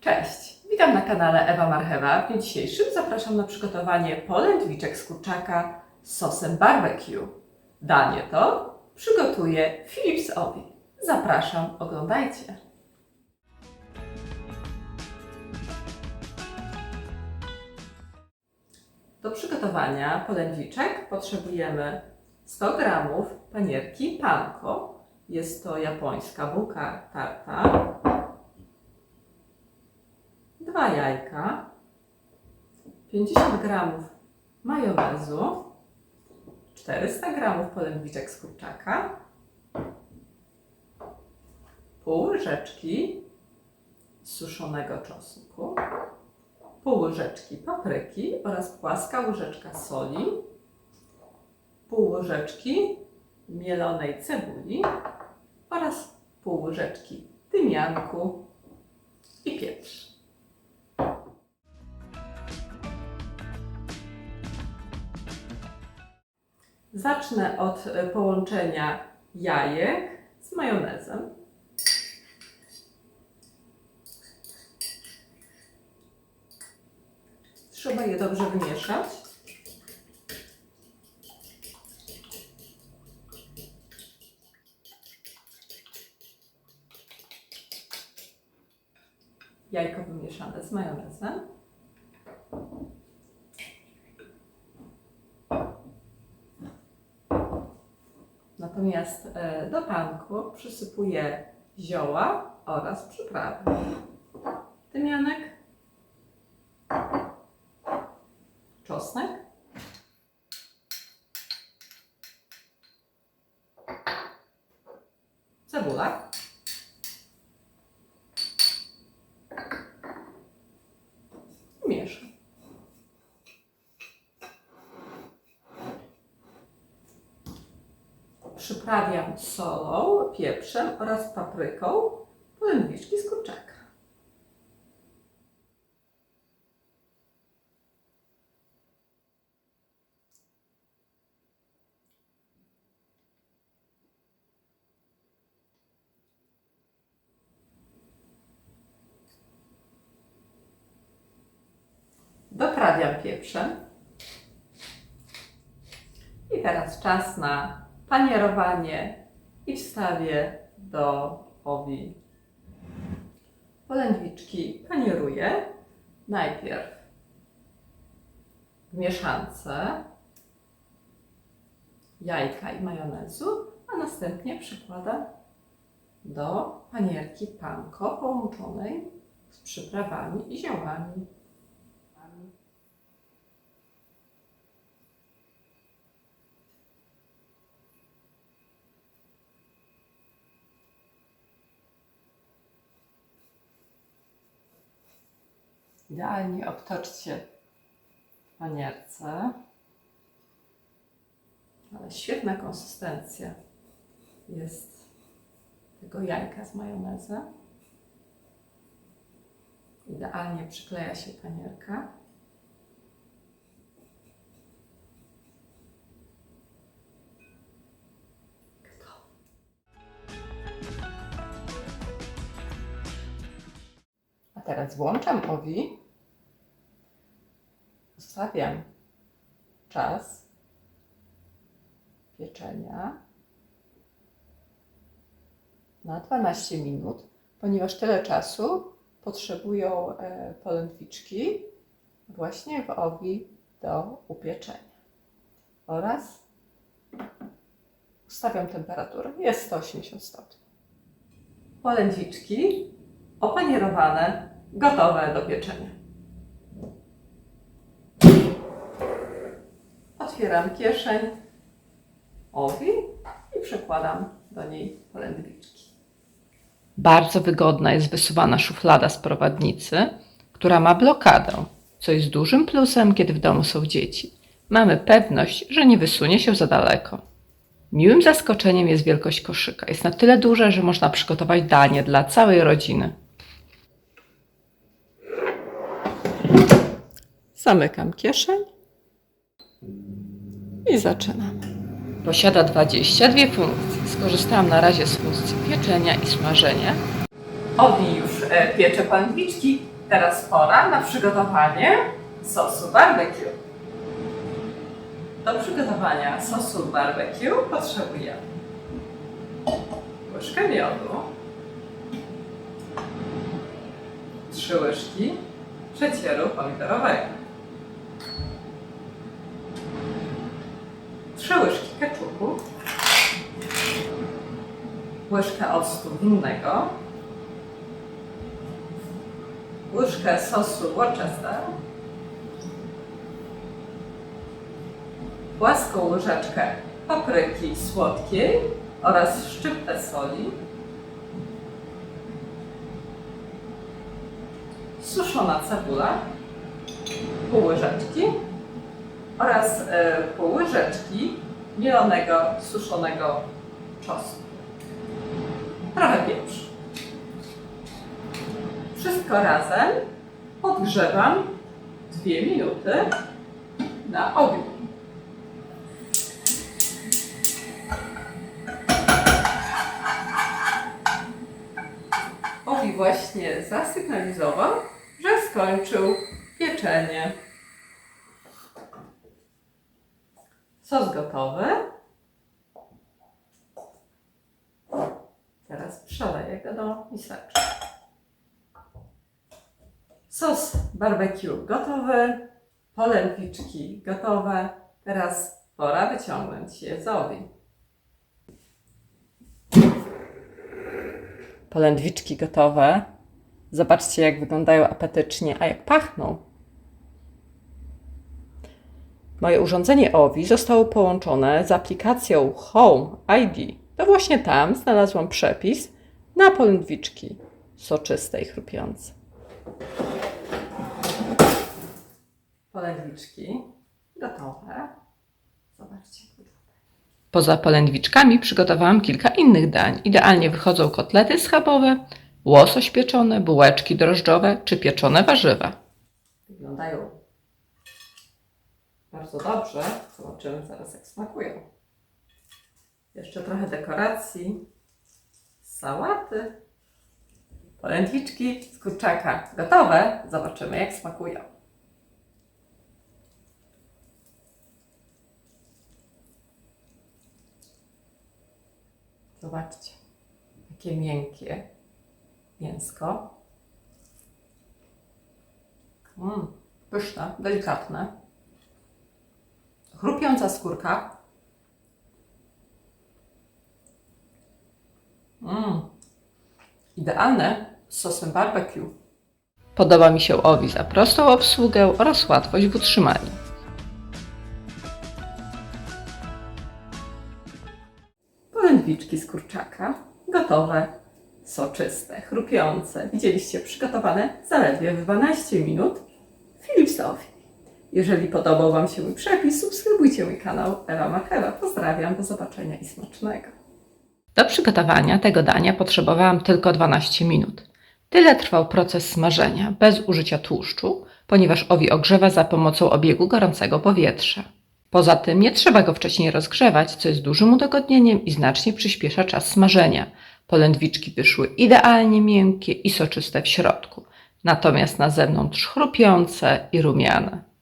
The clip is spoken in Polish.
Cześć, witam na kanale Ewa Marchewa. W dniu dzisiejszym zapraszam na przygotowanie polędwiczek z kurczaka z sosem barbecue. Danie to przygotuje Filip z Owi. Zapraszam, oglądajcie. Do przygotowania polędwiczek potrzebujemy 100 g panierki panko. Jest to japońska bułka tarta, 2 jajka, 50 g majonezu, 400 g polędwiczek z kurczaka, pół łyżeczki suszonego czosnku, pół łyżeczki papryki oraz płaska łyżeczka soli, pół łyżeczki mielonej cebuli oraz pół łyżeczki tymianku i pieprz. Zacznę od połączenia jajek z majonezem. Trzeba je dobrze wymieszać. Jajko wymieszane z majonezem. Natomiast do panku przysypuję zioła oraz przyprawy. Tymianek, czosnek, cebula, i mieszam. Przyprawiam solą, pieprzem oraz papryką polędwiczki z kurczaka. Doprawiam pieprzem. I teraz czas na panierowanie i wstawię do Owi polędwiczki. Panieruję najpierw w mieszance jajka i majonezu, a następnie przykładam do panierki panko połączonej z przyprawami i ziołami. Idealnie obtoczcie w panierce, ale świetna konsystencja jest tego jajka z majonezem. Idealnie przykleja się panierka. A teraz włączam Owi. Ustawiam czas pieczenia na 12 minut, ponieważ tyle czasu potrzebują polędwiczki właśnie w Owi do upieczenia. Oraz ustawiam temperaturę, jest 180 stopni. Polędwiczki opanierowane, gotowe do pieczenia. Otwieram kieszeń Owi i przekładam do niej polędwiczki. Bardzo wygodna jest wysuwana szuflada z prowadnicy, która ma blokadę, co jest dużym plusem, kiedy w domu są dzieci. Mamy pewność, że nie wysunie się za daleko. Miłym zaskoczeniem jest wielkość koszyka. Jest na tyle duże, że można przygotować danie dla całej rodziny. Zamykam kieszeń i zaczynam. Posiada 22 funkcje. Skorzystałam na razie z funkcji pieczenia i smażenia. Owi już piecze polędwiczki, Teraz pora na przygotowanie sosu barbecue. Do przygotowania sosu barbecue potrzebujemy łyżkę miodu, 3 łyżki przecieru pomidorowego, 3 łyżki keczupu, łyżkę octu winnego, łyżkę sosu Worcester, płaską łyżeczkę papryki słodkiej oraz szczyptę soli, suszona cebula, pół łyżeczki oraz pół łyżeczki mielonego, suszonego czosnku. Trochę pieprzu. Wszystko razem podgrzewam 2 minuty na ogniu. Owi właśnie zasygnalizował, że skończył pieczenie. Sos gotowy. Teraz przeleję go do miseczki. Sos barbecue gotowy, polędwiczki gotowe. Teraz pora wyciągnąć je z owi. Polędwiczki gotowe. Zobaczcie, jak wyglądają apetycznie, a jak pachną. Moje urządzenie OWI zostało połączone z aplikacją Home ID. To właśnie tam znalazłam przepis na polędwiczki soczyste i chrupiące. Polędwiczki gotowe. Zobaczcie. Poza polędwiczkami przygotowałam kilka innych dań. Idealnie wychodzą kotlety schabowe, łosoś pieczony, bułeczki drożdżowe czy pieczone warzywa. Wyglądają bardzo dobrze. Zobaczymy zaraz, jak smakują. Jeszcze trochę dekoracji. Sałaty. Polędwiczki z kurczaka gotowe. Zobaczymy, jak smakują. Zobaczcie, jakie miękkie mięsko. Pyszne, delikatne. Chrupiąca skórka. Idealne z sosem barbecue. Podoba mi się OWI za prostą obsługę oraz łatwość w utrzymaniu. Polędwiczki z kurczaka gotowe, soczyste, chrupiące. Widzieliście, przygotowane zaledwie w 12 minut w Philipsowi. Jeżeli podobał Wam się mój przepis, subskrybujcie mój kanał Ewa Marchewa. Pozdrawiam, do zobaczenia i smacznego. Do przygotowania tego dania potrzebowałam tylko 12 minut. Tyle trwał proces smażenia, bez użycia tłuszczu, ponieważ OWI ogrzewa za pomocą obiegu gorącego powietrza. Poza tym nie trzeba go wcześniej rozgrzewać, co jest dużym udogodnieniem i znacznie przyspiesza czas smażenia. Polędwiczki wyszły idealnie miękkie i soczyste w środku, natomiast na zewnątrz chrupiące i rumiane.